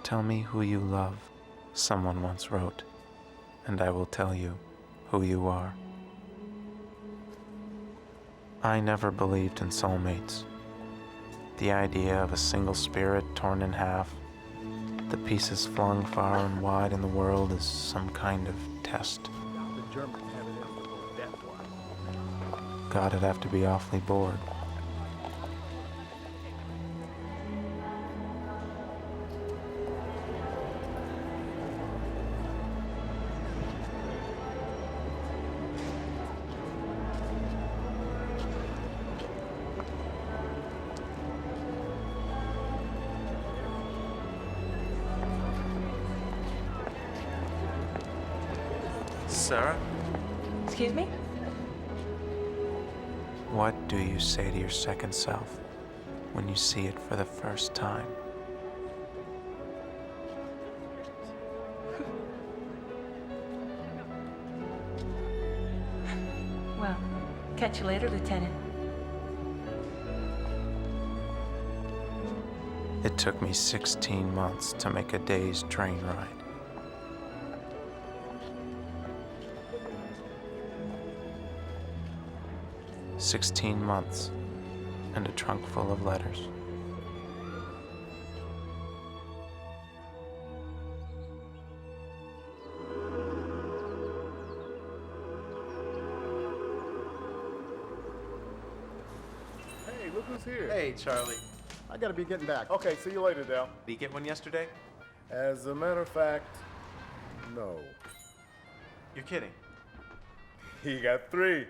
Tell me who you love, someone once wrote, and I will tell you who you are. I never believed in soulmates. The idea of a single spirit torn in half, the pieces flung far and wide in the world, is some kind of test. The Germans have it in for that one. God, I'd have to be awfully bored. Sarah? Excuse me? What do you say to your second self when you see it for the first time? Well, catch you later, Lieutenant. It took me 16 months to make a day's train ride. "16 months and a trunk full of letters." Hey, look who's here. Hey, Charlie. I gotta be getting back. Okay, see you later, Dal. Did you get one yesterday? As a matter of fact, no. You're kidding. He got 3.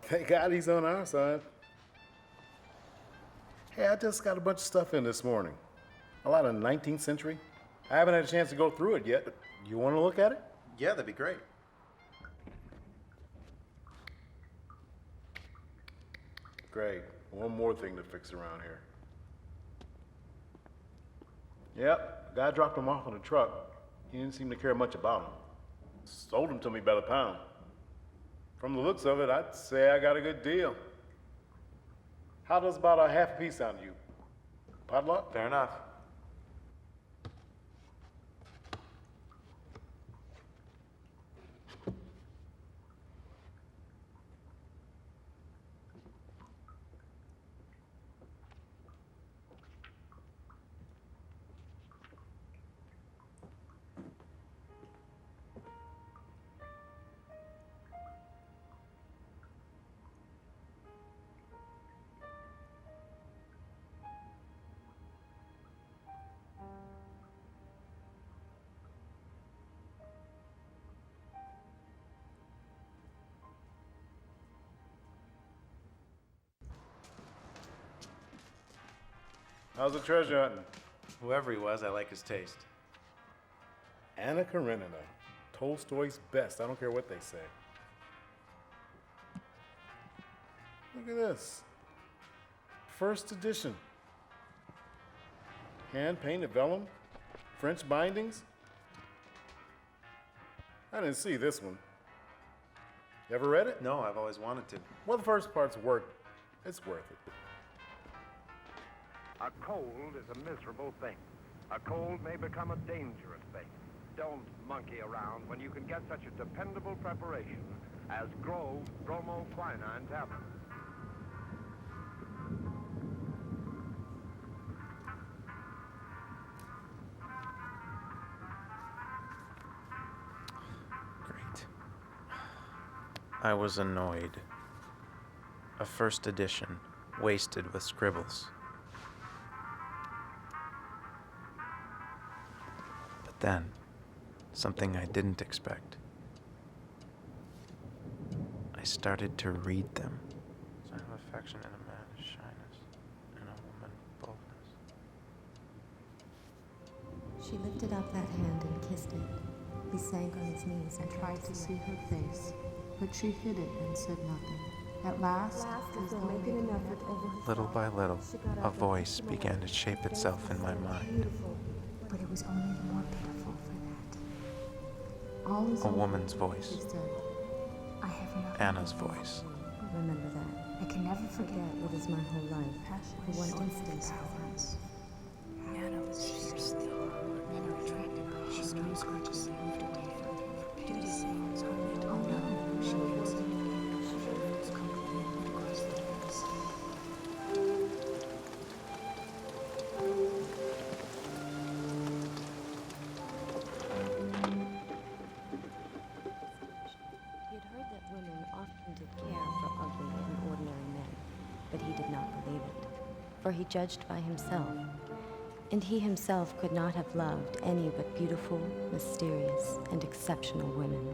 Thank God he's on our side. Hey, I just got a bunch of stuff in this morning. A lot of 19th century. I haven't had a chance to go through it yet, but you want to look at it? Yeah, that'd be great. Great. One more thing to fix around here. Yep, guy dropped him off on a truck. He didn't seem to care much about him. Sold him to me by the pound. From the looks of it, I'd say I got a good deal. How does about a half piece sound to you? Potluck? Fair enough. How's the treasure hunting? Whoever he was, I like his taste. Anna Karenina, Tolstoy's best. I don't care what they say. Look at this. First edition. Hand-painted vellum, French bindings. I didn't see this one. You ever read it? No, I've always wanted to. Well, the first part's it's worth it. A cold is a miserable thing. A cold may become a dangerous thing. Don't monkey around when you can get such a dependable preparation as Grove bromoquinine tablets. Great. I was annoyed. A first edition, wasted with scribbles. But then, something I didn't expect. I started to read them. Sign of affection in a man is shyness, in a woman boldness. She lifted up that hand and kissed it. He sank on his knees and tried to see her face, but she hid it and said nothing. At last, as though making an effort over her Little by little, a voice began to shape itself in my mind. but it was only more pitiful for that. All is A over, woman's voice. she said. I have nothing. Anna's voice. Remember that. I can never forget what is my whole life. For one instant, duty sounds hardly to know, she answered. It's complicated correspondence. He had heard that women often did care for ugly and ordinary men, but he did not believe it, for he judged by himself, and he himself could not have loved any but beautiful, mysterious, and exceptional women.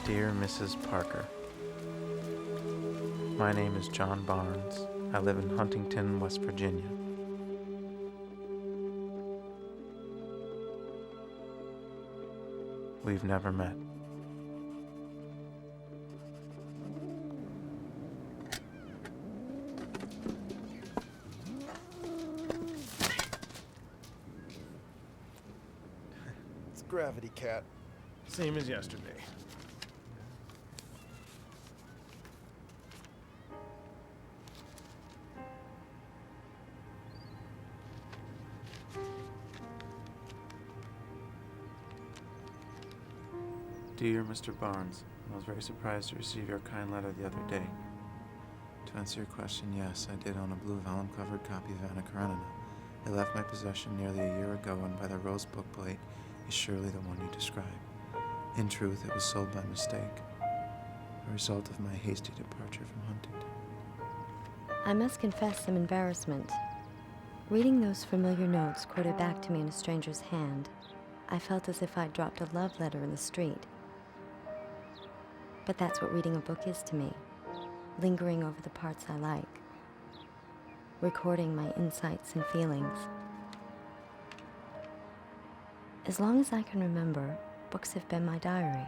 Dear Mrs. Parker, my name is John Barnes. I live in Huntington, West Virginia. We've never met. It's Gravity Cat. Same as yesterday. Dear Mr. Barnes, I was very surprised to receive your kind letter the other day. To answer your question, yes, I did own a blue vellum-covered copy of Anna Karenina. It left my possession nearly a year ago, and by the rose book plate is surely the one you describe. In truth, it was sold by mistake, a result of my hasty departure from Huntington. I must confess some embarrassment. Reading those familiar notes quoted back to me in a stranger's hand, I felt as if I'd dropped a love letter in the street. But that's what reading a book is to me, lingering over the parts I like, recording my insights and feelings. As long as I can remember, books have been my diary.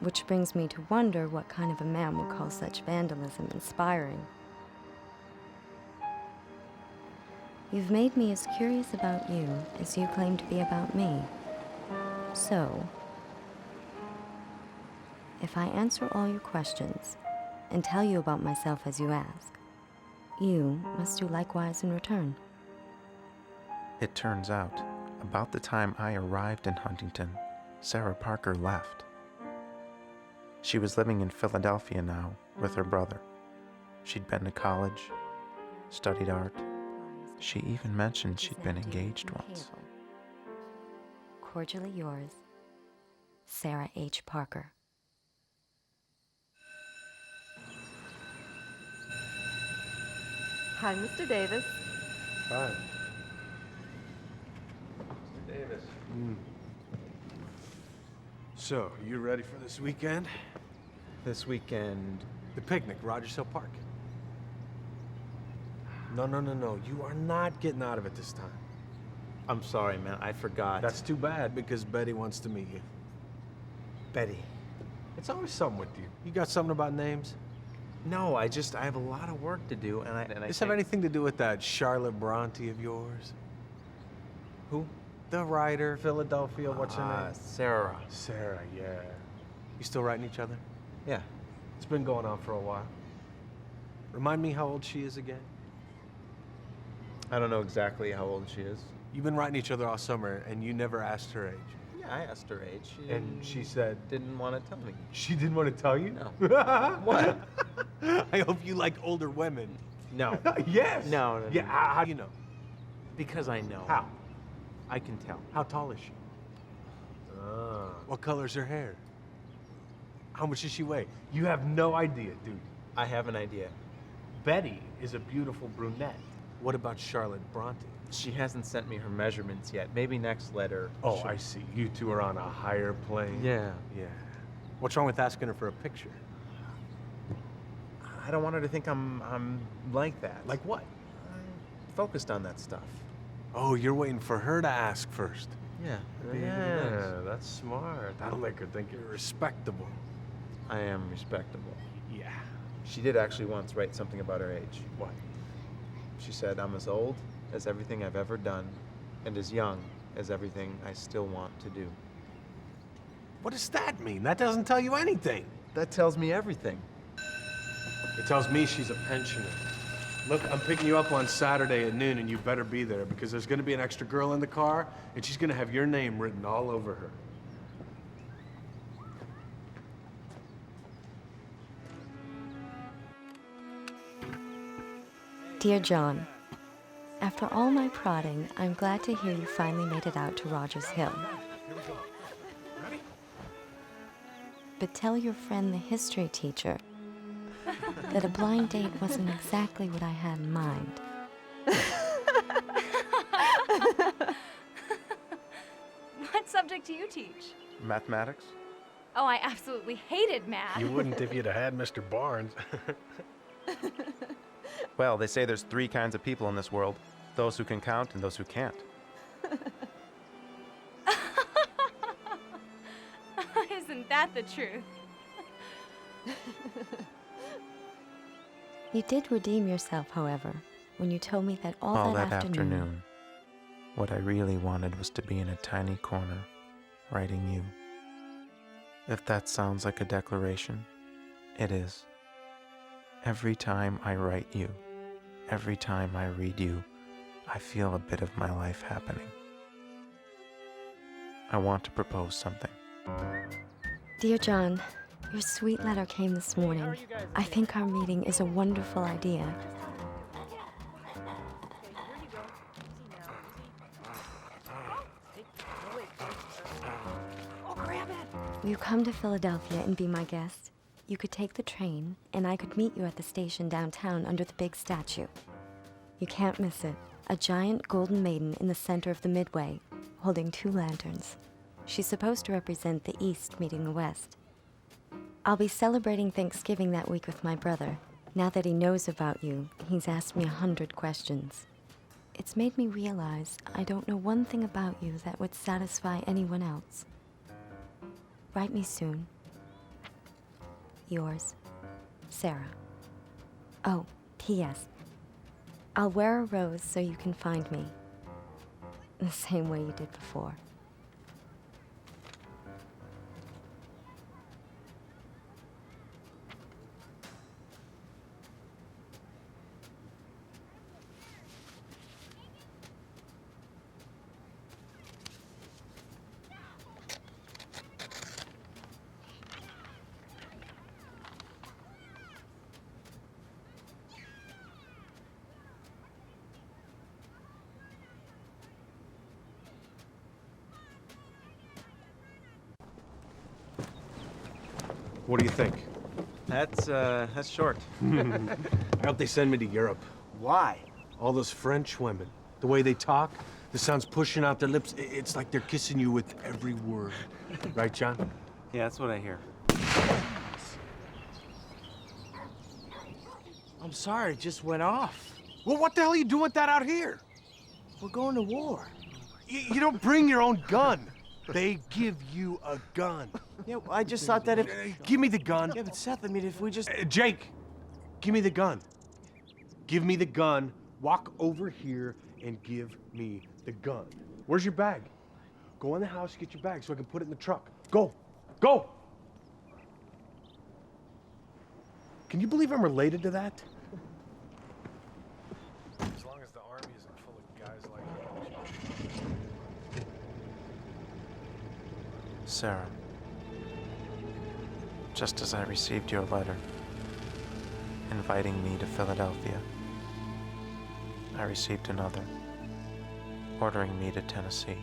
Which brings me to wonder what kind of a man would call such vandalism inspiring. You've made me as curious about you as you claim to be about me. So, if I answer all your questions and tell you about myself as you ask, you must do likewise in return. It turns out, about the time I arrived in Huntington, Sarah Parker left. She was living in Philadelphia now with her brother. She'd been to college, studied art. She even mentioned she'd been engaged once. Cordially yours, Sarah H. Parker. Hi, Mr. Davis. Hi. Mr. Davis. So, you ready for this weekend? This weekend. The picnic, Rogers Hill Park. No. You are not getting out of it this time. I'm sorry, man. I forgot. That's too bad, because Betty wants to meet you. Betty. It's always something with you. You got something about names? No, I have a lot of work to do, and I Does this have anything to do with that Charlotte Bronte of yours? Who? The writer, Philadelphia, what's her name? Sarah. Sarah, yeah. You still writing each other? Yeah. It's been going on for a while. Remind me how old she is again? I don't know exactly how old she is. You've been writing each other all summer, and you never asked her age. Yeah, I asked her age. And she said... Didn't want to tell me. She didn't want to tell you? No. What? I hope you like older women. No. Yes! No. Yeah, how do you know? Because I know. How? I can tell. How tall is she? What color's her hair? How much does she weigh? You have no idea, dude. I have an idea. Betty is a beautiful brunette. What about Charlotte Bronte? She hasn't sent me her measurements yet. Maybe next letter. Oh, I see. You two are on a higher plane. Yeah. Yeah. What's wrong with asking her for a picture? I don't want her to think I'm like that. Like what? I'm focused on that stuff. Oh, you're waiting for her to ask first. Yeah. Yeah, that's smart. That'll make her think you're respectable. I am respectable. Yeah. She did actually once write something about her age. What? She said, I'm as old as everything I've ever done, and as young as everything I still want to do. What does that mean? That doesn't tell you anything. That tells me everything. It tells me she's a pensioner. Look, I'm picking you up on Saturday at noon, and you better be there, because there's going to be an extra girl in the car, and she's going to have your name written all over her. Dear John, after all my prodding, I'm glad to hear you finally made it out to Rogers Hill. But tell your friend, the history teacher, that a blind date wasn't exactly what I had in mind. What subject do you teach? Mathematics? Oh, I absolutely hated math. You wouldn't if you'd have had Mr. Barnes. Well, they say there's 3 kinds of people in this world. Those who can count and those who can't. Isn't that the truth? You did redeem yourself, however, when you told me that all that afternoon, what I really wanted was to be in a tiny corner, writing you. If that sounds like a declaration, it is. Every time I write you, every time I read you, I feel a bit of my life happening. I want to propose something. Dear John, your sweet letter came this morning. I think our meeting is a wonderful idea. Will you come to Philadelphia and be my guest? You could take the train, and I could meet you at the station downtown under the big statue. You can't miss it. A giant golden maiden in the center of the midway, holding 2 lanterns. She's supposed to represent the East meeting the West. I'll be celebrating Thanksgiving that week with my brother. Now that he knows about you, he's asked me 100 questions. It's made me realize I don't know one thing about you that would satisfy anyone else. Write me soon. Yours, Sarah. Oh, P.S. I'll wear a rose so you can find me. The same way you did before. What do you think? That's short. I hope they send me to Europe. Why? All those French women, the way they talk, the sounds pushing out their lips, it's like they're kissing you with every word. Right, John? Yeah, that's what I hear. I'm sorry, it just went off. Well, what the hell are you doing with that out here? We're going to war. You don't bring your own gun. They give you a gun. Yeah, I just thought that if... Give me the gun. Yeah, but Seth, I mean, if we just... Jake, give me the gun. Give me the gun. Walk over here and give me the gun. Where's your bag? Go in the house, get your bag so I can put it in the truck. Go. Go. Can you believe I'm related to that? As long as the army isn't full of guys like you. Sarah, just as I received your letter inviting me to Philadelphia, I received another ordering me to Tennessee.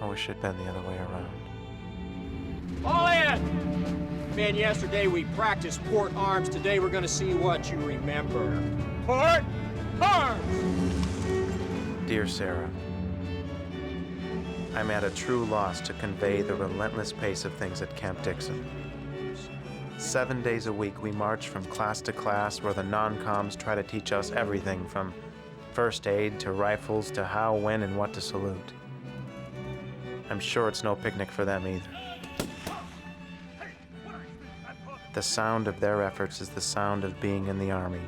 I wish it'd been the other way around. All in! Man, yesterday we practiced port arms. Today we're gonna see what you remember. Port arms! Dear Sarah, I'm at a true loss to convey the relentless pace of things at Camp Dixon. 7 days a week, we march from class to class where the non-coms try to teach us everything from first aid to rifles to how, when, and what to salute. I'm sure it's no picnic for them either. The sound of their efforts is the sound of being in the Army,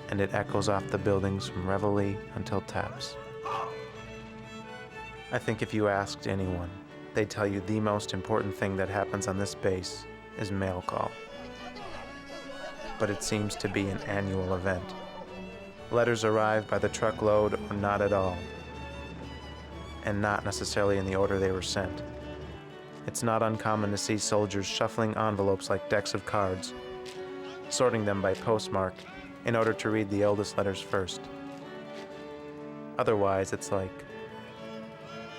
and it echoes off the buildings from reveille until taps. I think if you asked anyone, they'd tell you the most important thing that happens on this base is mail call. But it seems to be an annual event. Letters arrive by the truckload or not at all, and not necessarily in the order they were sent. It's not uncommon to see soldiers shuffling envelopes like decks of cards, sorting them by postmark in order to read the oldest letters first. Otherwise, it's like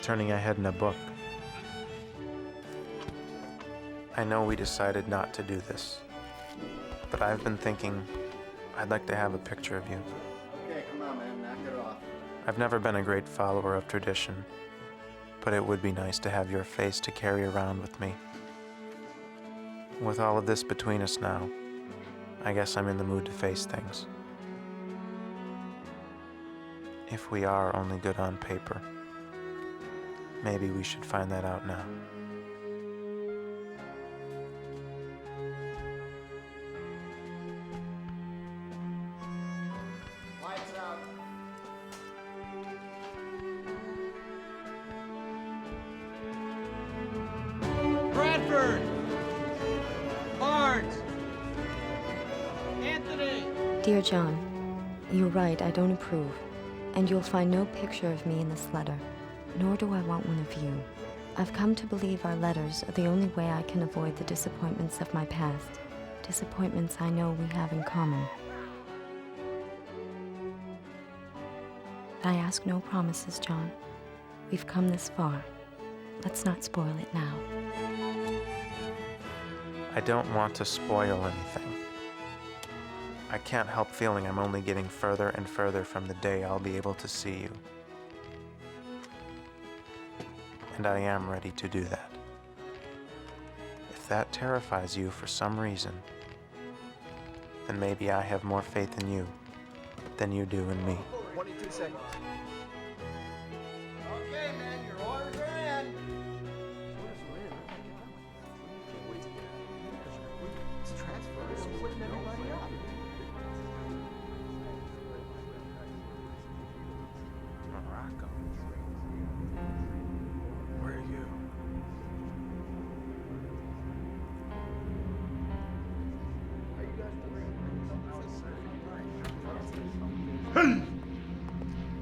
turning ahead in a book. I know we decided not to do this, but I've been thinking I'd like to have a picture of you. Okay, come on, man, knock it off. I've never been a great follower of tradition, but it would be nice to have your face to carry around with me. With all of this between us now, I guess I'm in the mood to face things. If we are only good on paper, maybe we should find that out now. Lights out. Bradford! Barnes! Anthony! Dear John, you're right, I don't approve. And you'll find no picture of me in this letter, nor do I want one of you. I've come to believe our letters are the only way I can avoid the disappointments of my past, disappointments I know we have in common. I ask no promises, John. We've come this far. Let's not spoil it now. I don't want to spoil anything. I can't help feeling I'm only getting further and further from the day I'll be able to see you. And I am ready to do that. If that terrifies you for some reason, then maybe I have more faith in you than you do in me. 22 seconds. Okay, man, your orders are in. It's transfer. It's splitting everybody up. Morocco. Where are you?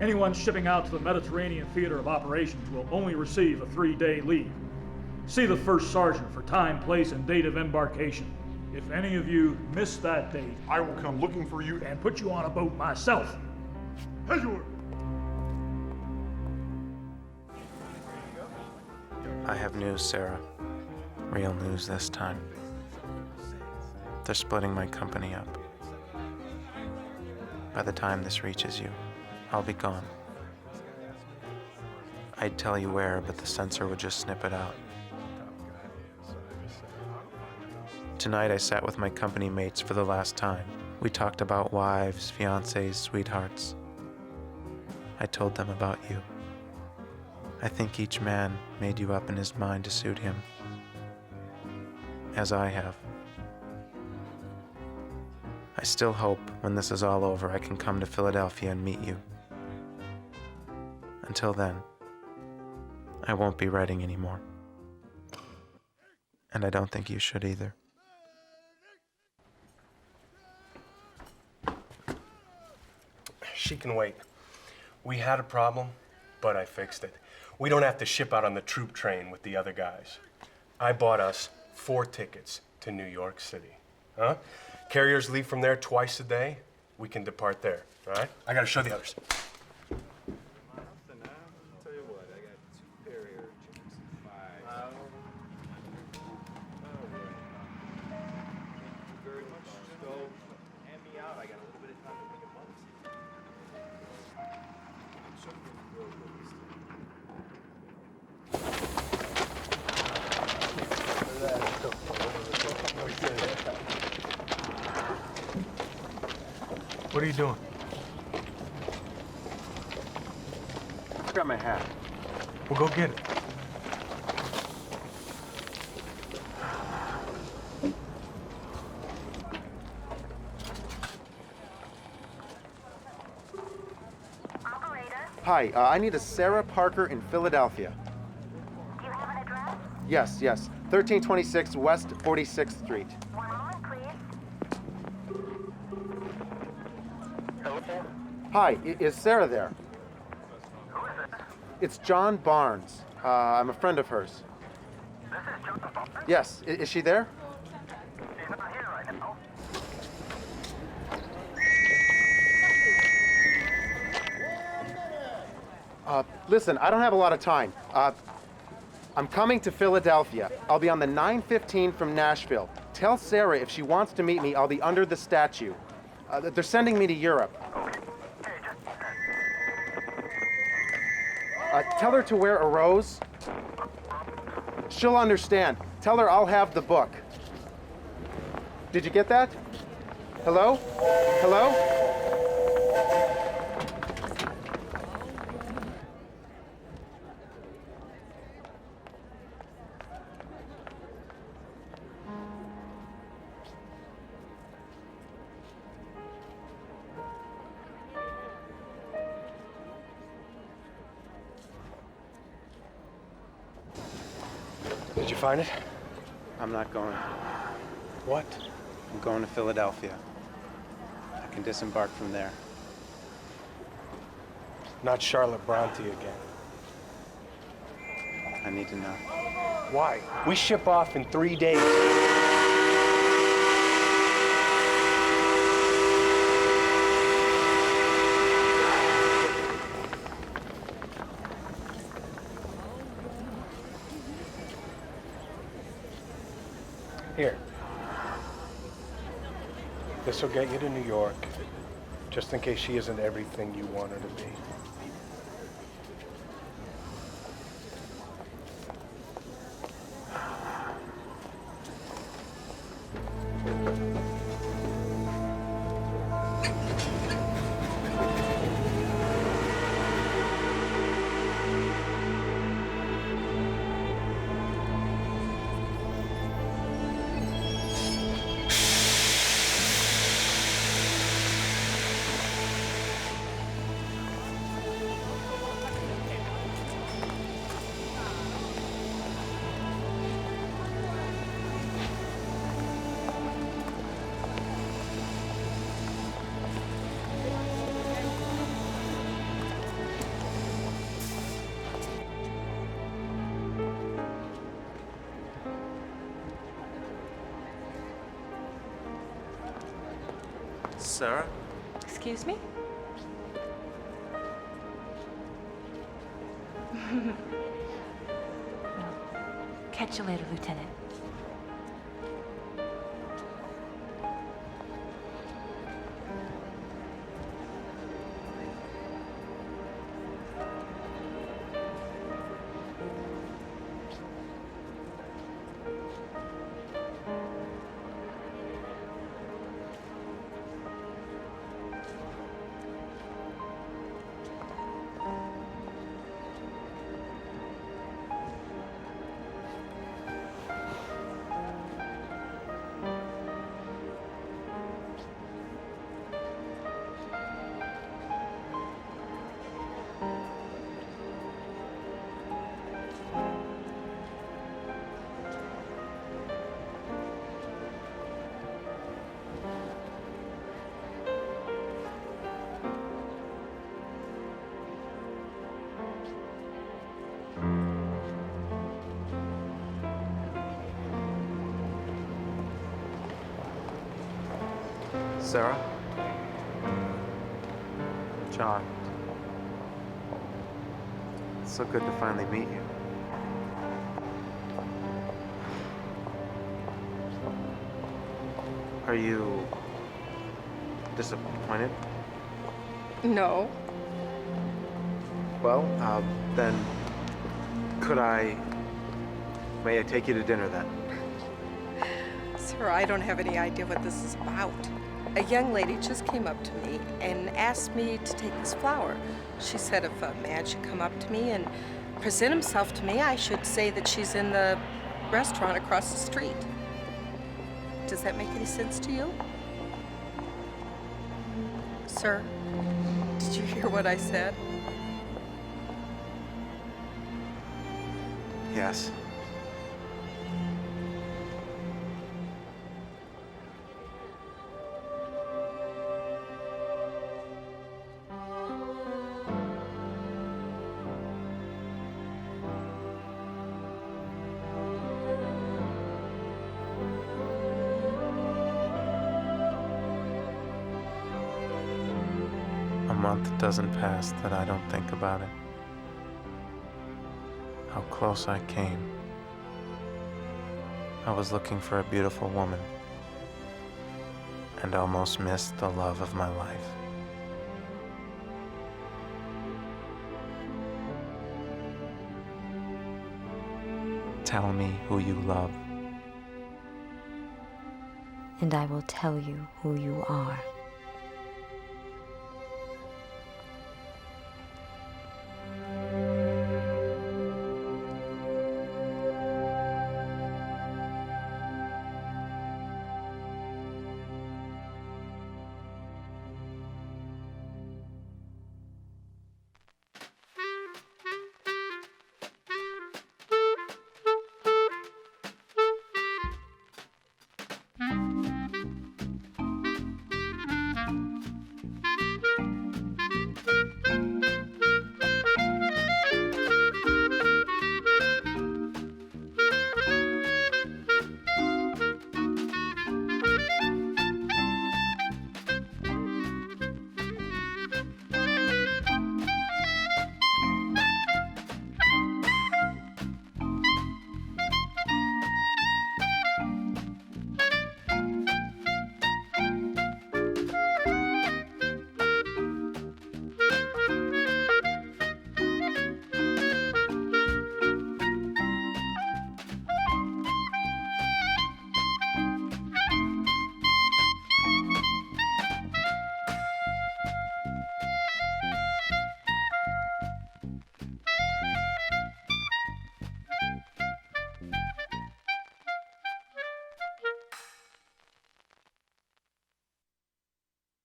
Anyone shipping out to the Mediterranean Theater of Operations will only receive a 3-day leave. See the first sergeant for time, place, and date of embarkation. If any of you miss that date, I will come looking for you and put you on a boat myself. As you were. I have news, Sarah. Real news this time. They're splitting my company up. By the time this reaches you, I'll be gone. I'd tell you where, but the censor would just snip it out. Tonight I sat with my company mates for the last time. We talked about wives, fiancés, sweethearts. I told them about you. I think each man made you up in his mind to suit him, as I have. I still hope when this is all over I can come to Philadelphia and meet you. Until then, I won't be writing anymore. And I don't think you should either. She can wait. We had a problem, but I fixed it. We don't have to ship out on the troop train with the other guys. I bought us 4 tickets to New York City. Huh? Carriers leave from there twice a day. we can depart there, all right? I gotta show the others. What are you doing? I got my hat. Well, go get it. Hi, I need a Sarah Parker in Philadelphia. Do you have an address? Yes, yes. 1326 West 46th Street. One moment, please. Hi, is Sarah there? Who is it? It's John Barnes. I'm a friend of hers. This is John Barnes? Yes, is she there? She's not here right now. Listen, I don't have a lot of time. I'm coming to Philadelphia. I'll be on the 9:15 from Nashville. Tell Sarah if she wants to meet me, I'll be under the statue. They're sending me to Europe. Tell her to wear a rose. She'll understand. Tell her I'll have the book. Did you get that? Hello? Hello? Did you find it? I'm not going. What? I'm going to Philadelphia. I can disembark from there. Not Charlotte Bronte again. I need to know. Why? We ship off in 3 days. Here. This will get you to New York, just in case she isn't everything you want her to be. Sarah? Excuse me? Well, catch you later, Lieutenant. Sarah? John, it's so good to finally meet you. Are you disappointed? No. Well, then, may I take you to dinner then? Sir, I don't have any idea what this is about. A young lady just came up to me and asked me to take this flower. She said if a man should come up to me and present himself to me, I should say that she's in the restaurant across the street. Does that make any sense to you? Sir, did you hear what I said? Yes. A month doesn't pass that I don't think about it. How close I came. I was looking for a beautiful woman and almost missed the love of my life. Tell me who you love. And I will tell you who you are.